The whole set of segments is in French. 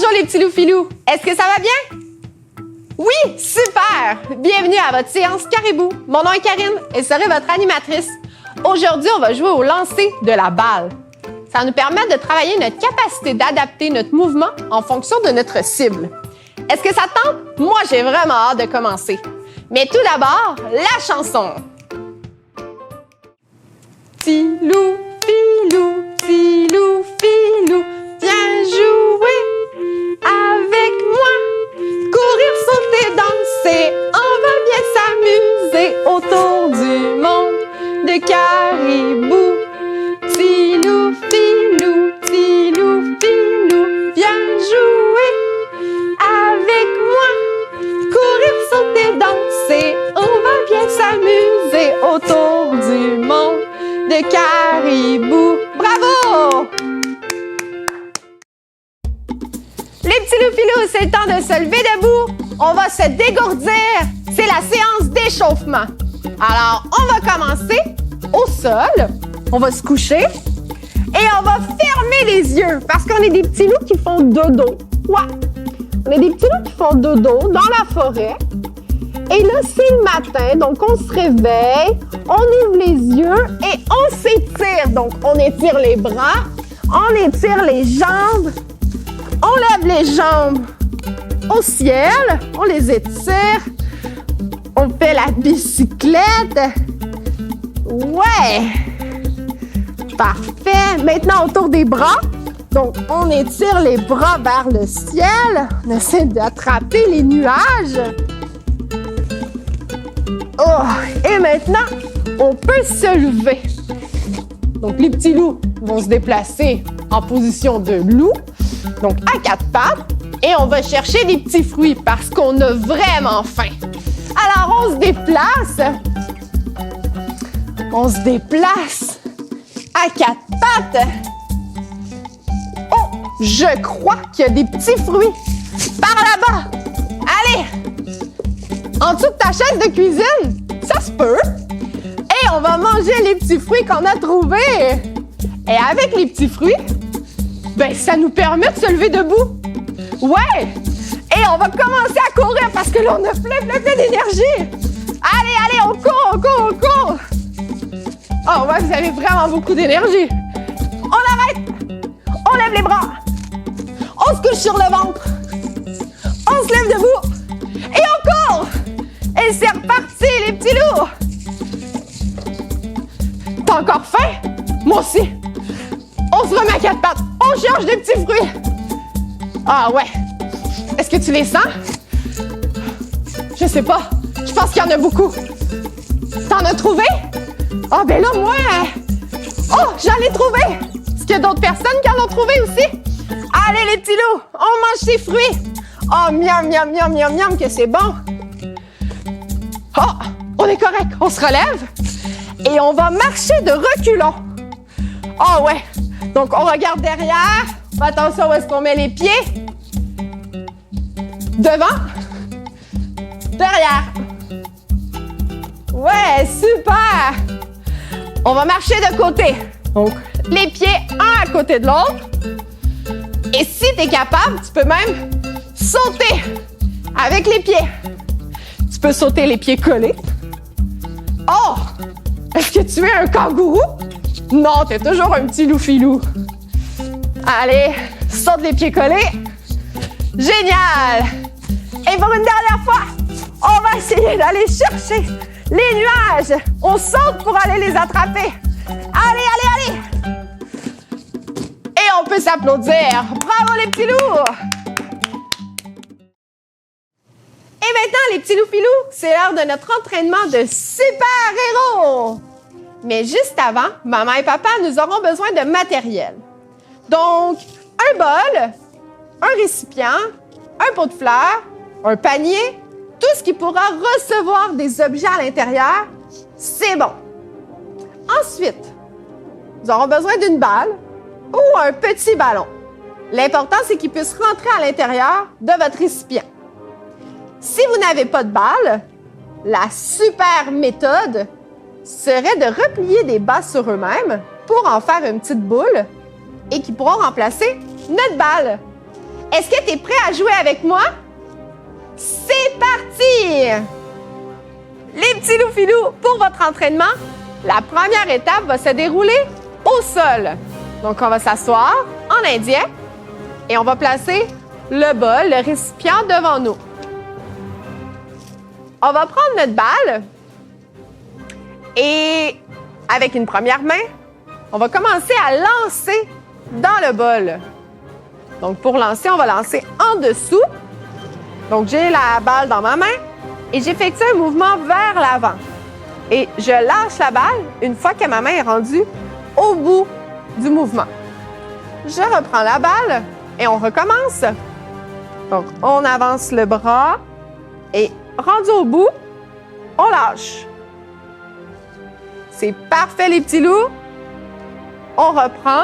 Bonjour les petits loups-filous, est-ce que ça va bien? Oui, super! Bienvenue à votre séance Caribou. Mon nom est Karine et je serai votre animatrice. Aujourd'hui, on va jouer au lancer de la balle. Ça va nous permettre de travailler notre capacité d'adapter notre mouvement en fonction de notre cible. Est-ce que ça tente? Moi, j'ai vraiment hâte de commencer. Mais tout d'abord, la chanson. Petit loup, filou, petit loup, filou, viens jouer avec moi. Courir, sauter, danser, on va bien s'amuser autour du monde de Caribou. Petit loup, filou, petit loup, filou, viens jouer avec moi. Courir, sauter, danser, on va bien s'amuser autour du monde de Caribou. Bravo! Les petits loups-filous, c'est le temps de se lever debout. On va se dégourdir. C'est la séance d'échauffement. Alors, on va commencer au sol. On va se coucher et on va fermer les yeux parce qu'on est des petits loups qui font dodo. Ouais. On est des petits loups qui font dodo dans la forêt. Et là, c'est le matin, donc on se réveille, on ouvre les yeux et on s'étire. Donc, on étire les bras, on étire les jambes, on lève les jambes au ciel, on les étire, on fait la bicyclette. Ouais! Parfait! Maintenant, autour des bras, donc on étire les bras vers le ciel, on essaie d'attraper les nuages. Oh, et maintenant, on peut se lever. Donc, les petits loups vont se déplacer en position de loup, donc à quatre pattes, et on va chercher des petits fruits parce qu'on a vraiment faim. Alors, on se déplace. On se déplace à quatre pattes. Oh, je crois qu'il y a des petits fruits par là-bas. Allez! En dessous de ta chaise de cuisine, ça se peut. Et on va manger les petits fruits qu'on a trouvés. Et avec les petits fruits, ben ça nous permet de se lever debout. Ouais! Et on va commencer à courir parce que là, on a plein d'énergie. Allez, allez, on court, on court, on court. Oh ouais, vous avez vraiment beaucoup d'énergie. On arrête. On lève les bras. On se couche sur le ventre. On se lève debout. Et on court. Et c'est reparti, les petits loups! T'as encore faim? Moi aussi! On se remet à quatre pattes. On cherche des petits fruits. Ah ouais. Est-ce que tu les sens? Je sais pas. Je pense qu'il y en a beaucoup. T'en as trouvé? Ah ben là, moi... Oh, j'en ai trouvé! Est-ce qu'il y a d'autres personnes qui en ont trouvé aussi? Allez, les petits loups, on mange ces fruits. Oh, miam, miam, miam, miam, miam, que c'est bon. Oh, on est correct. On se relève et on va marcher de reculons. Oh ouais. Donc, on regarde derrière. Attention, où est-ce qu'on met les pieds? Devant. Derrière. Ouais, super. On va marcher de côté. Donc, les pieds un à côté de l'autre. Et si tu es capable, tu peux même sauter avec les pieds. Tu peux sauter les pieds collés. Oh! Est-ce que tu es un kangourou? Non, tu es toujours un petit loup-filou. Allez, saute les pieds collés. Génial! Et pour une dernière fois, on va essayer d'aller chercher les nuages. On saute pour aller les attraper. Allez, allez, allez! Et on peut s'applaudir. Bravo les petits loups! Et maintenant, les petits loups-filous, c'est l'heure de notre entraînement de super-héros! Mais juste avant, maman et papa, nous aurons besoin de matériel. Donc, un bol, un récipient, un pot de fleurs, un panier, tout ce qui pourra recevoir des objets à l'intérieur, c'est bon. Ensuite, nous aurons besoin d'une balle ou un petit ballon. L'important, c'est qu'il puisse rentrer à l'intérieur de votre récipient. Si vous n'avez pas de balle, la super méthode serait de replier des bas sur eux-mêmes pour en faire une petite boule et qui pourront remplacer notre balle. Est-ce que tu es prêt à jouer avec moi? C'est parti! Les petits loups-filous, pour votre entraînement, la première étape va se dérouler au sol. Donc, on va s'asseoir en indien et on va placer le bol, le récipient devant nous. On va prendre notre balle et avec une première main, on va commencer à lancer dans le bol. Donc, pour lancer, on va lancer en dessous. Donc, j'ai la balle dans ma main et j'effectue un mouvement vers l'avant. Et je lâche la balle une fois que ma main est rendue au bout du mouvement. Je reprends la balle et on recommence. Donc, on avance le bras et rendu au bout, on lâche. C'est parfait, les petits loups. On reprend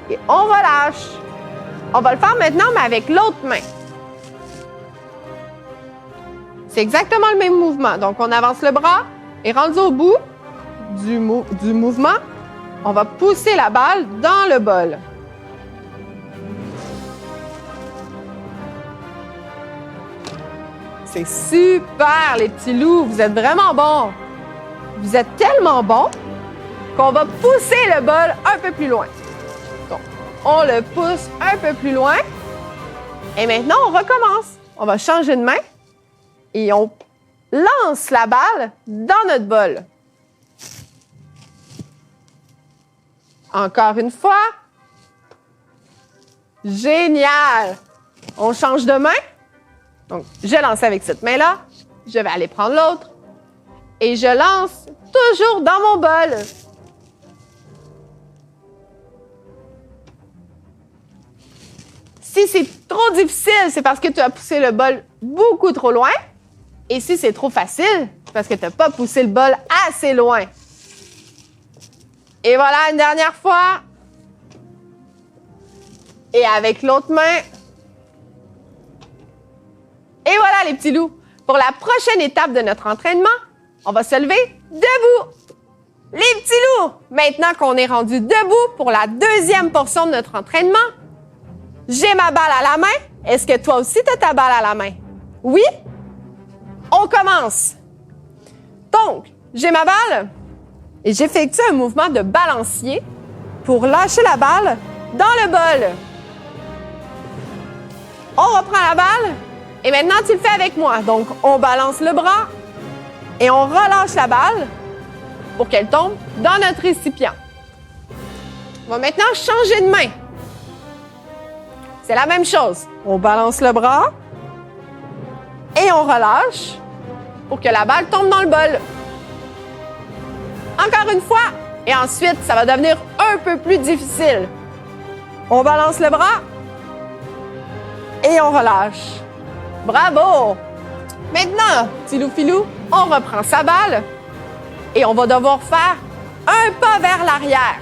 et on relâche. On va le faire maintenant, mais avec l'autre main. C'est exactement le même mouvement. Donc, on avance le bras et rendu au bout du mouvement, on va pousser la balle dans le bol. C'est super, les petits loups. Vous êtes vraiment bons. Vous êtes tellement bons qu'on va pousser le bol un peu plus loin. Donc, on le pousse un peu plus loin. Et maintenant, on recommence. On va changer de main et on lance la balle dans notre bol. Encore une fois. Génial! On change de main. Donc, je lance avec cette main-là. Je vais aller prendre l'autre. Et je lance toujours dans mon bol. Si c'est trop difficile, c'est parce que tu as poussé le bol beaucoup trop loin. Et si c'est trop facile, c'est parce que tu n'as pas poussé le bol assez loin. Et voilà, une dernière fois. Et avec l'autre main. Et voilà, les petits loups. Pour la prochaine étape de notre entraînement, on va se lever debout. Les petits loups, maintenant qu'on est rendu debout pour la deuxième portion de notre entraînement, j'ai ma balle à la main. Est-ce que toi aussi, tu as ta balle à la main? Oui? On commence. Donc, j'ai ma balle et j'effectue un mouvement de balancier pour lâcher la balle dans le bol. On reprend la balle et maintenant, tu le fais avec moi. Donc, on balance le bras et on relâche la balle pour qu'elle tombe dans notre récipient. On va maintenant changer de main. C'est la même chose. On balance le bras et on relâche pour que la balle tombe dans le bol. Encore une fois. Et ensuite, ça va devenir un peu plus difficile. On balance le bras et on relâche. Bravo! Maintenant, petit loup-filou, on reprend sa balle et on va devoir faire un pas vers l'arrière.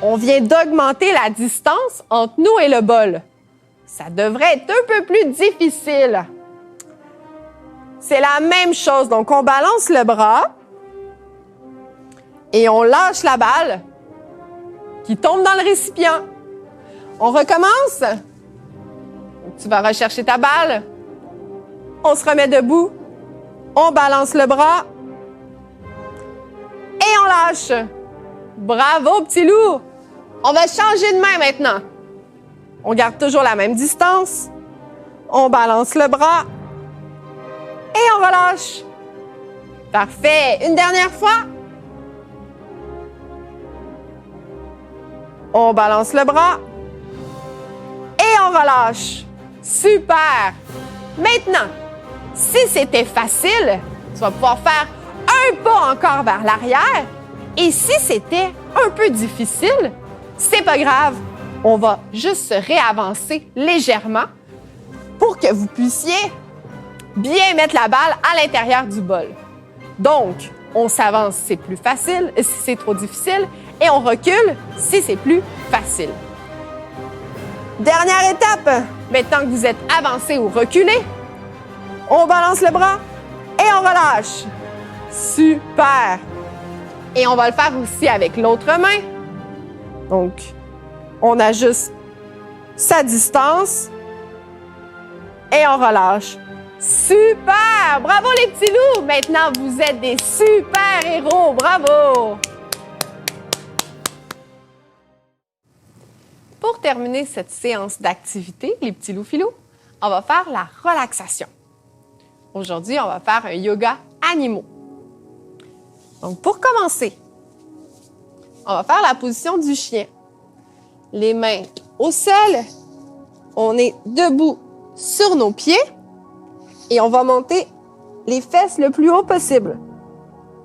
On vient d'augmenter la distance entre nous et le bol. Ça devrait être un peu plus difficile. C'est la même chose. Donc, on balance le bras et on lâche la balle qui tombe dans le récipient. On recommence. Donc, tu vas rechercher ta balle. On se remet debout. On balance le bras et on lâche. Bravo, petit loup! On va changer de main maintenant. On garde toujours la même distance. On balance le bras et on relâche. Parfait. Une dernière fois. On balance le bras et on relâche. Super! Maintenant, si c'était facile, tu vas pouvoir faire un pas encore vers l'arrière. Et si c'était un peu difficile, c'est pas grave. On va juste se réavancer légèrement pour que vous puissiez bien mettre la balle à l'intérieur du bol. Donc, on s'avance si c'est plus facile, si c'est trop difficile, et on recule si c'est plus facile. Dernière étape, maintenant que vous êtes avancé ou reculé, on balance le bras et on relâche. Super! Et on va le faire aussi avec l'autre main. Donc, on ajuste sa distance et on relâche. Super! Bravo les petits loups! Maintenant, vous êtes des super héros. Bravo! Pour terminer cette séance d'activité, les petits loups filous, on va faire la relaxation. Aujourd'hui, on va faire un yoga animaux. Donc, pour commencer, on va faire la position du chien. Les mains au sol, on est debout sur nos pieds et on va monter les fesses le plus haut possible.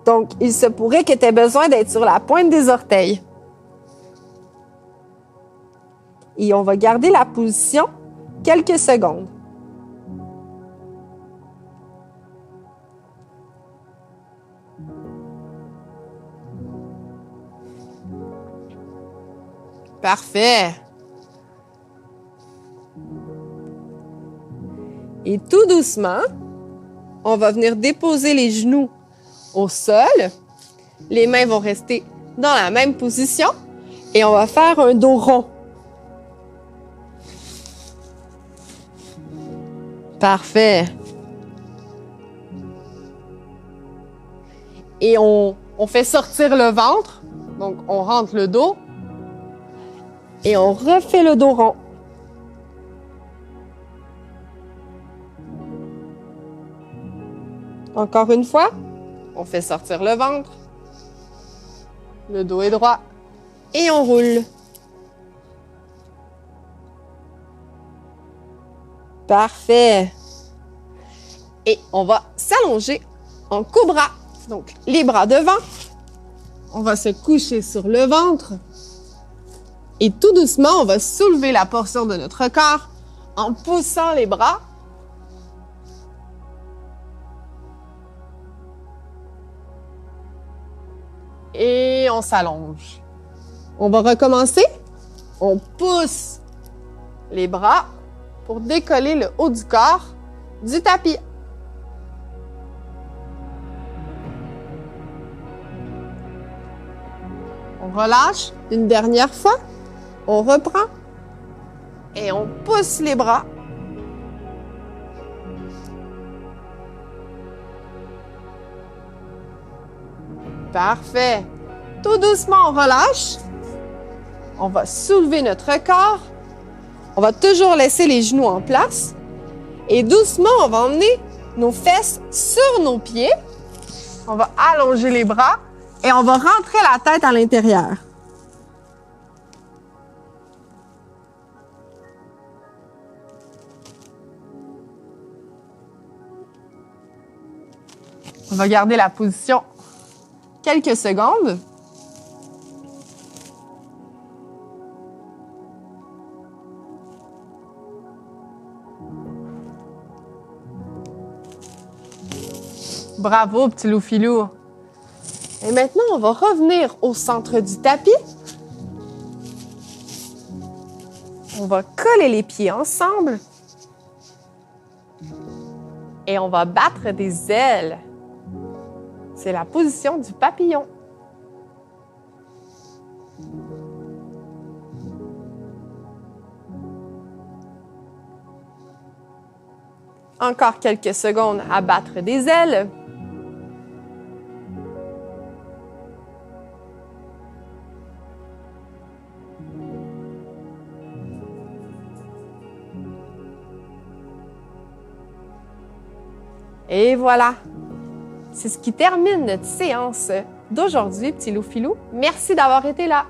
Donc, il se pourrait que tu aies besoin d'être sur la pointe des orteils. Et on va garder la position quelques secondes. Parfait. Et tout doucement, on va venir déposer les genoux au sol. Les mains vont rester dans la même position et on va faire un dos rond. Parfait. Et on fait sortir le ventre. Donc, on rentre le dos. Et on refait le dos rond. Encore une fois, on fait sortir le ventre. Le dos est droit. Et on roule. Parfait. Et on va s'allonger en cobra. Donc, les bras devant. On va se coucher sur le ventre. Et tout doucement, on va soulever la portion de notre corps en poussant les bras. Et on s'allonge. On va recommencer. On pousse les bras pour décoller le haut du corps du tapis. On relâche une dernière fois. On reprend et on pousse les bras. Parfait. Tout doucement, on relâche. On va soulever notre corps. On va toujours laisser les genoux en place. Et doucement, on va emmener nos fesses sur nos pieds. On va allonger les bras et on va rentrer la tête à l'intérieur. On va garder la position quelques secondes. Bravo, petit loup filou. Et maintenant, on va revenir au centre du tapis. On va coller les pieds ensemble. Et on va battre des ailes. C'est la position du papillon. Encore quelques secondes à battre des ailes. Et voilà! C'est ce qui termine notre séance d'aujourd'hui, petit loup filou. Merci d'avoir été là!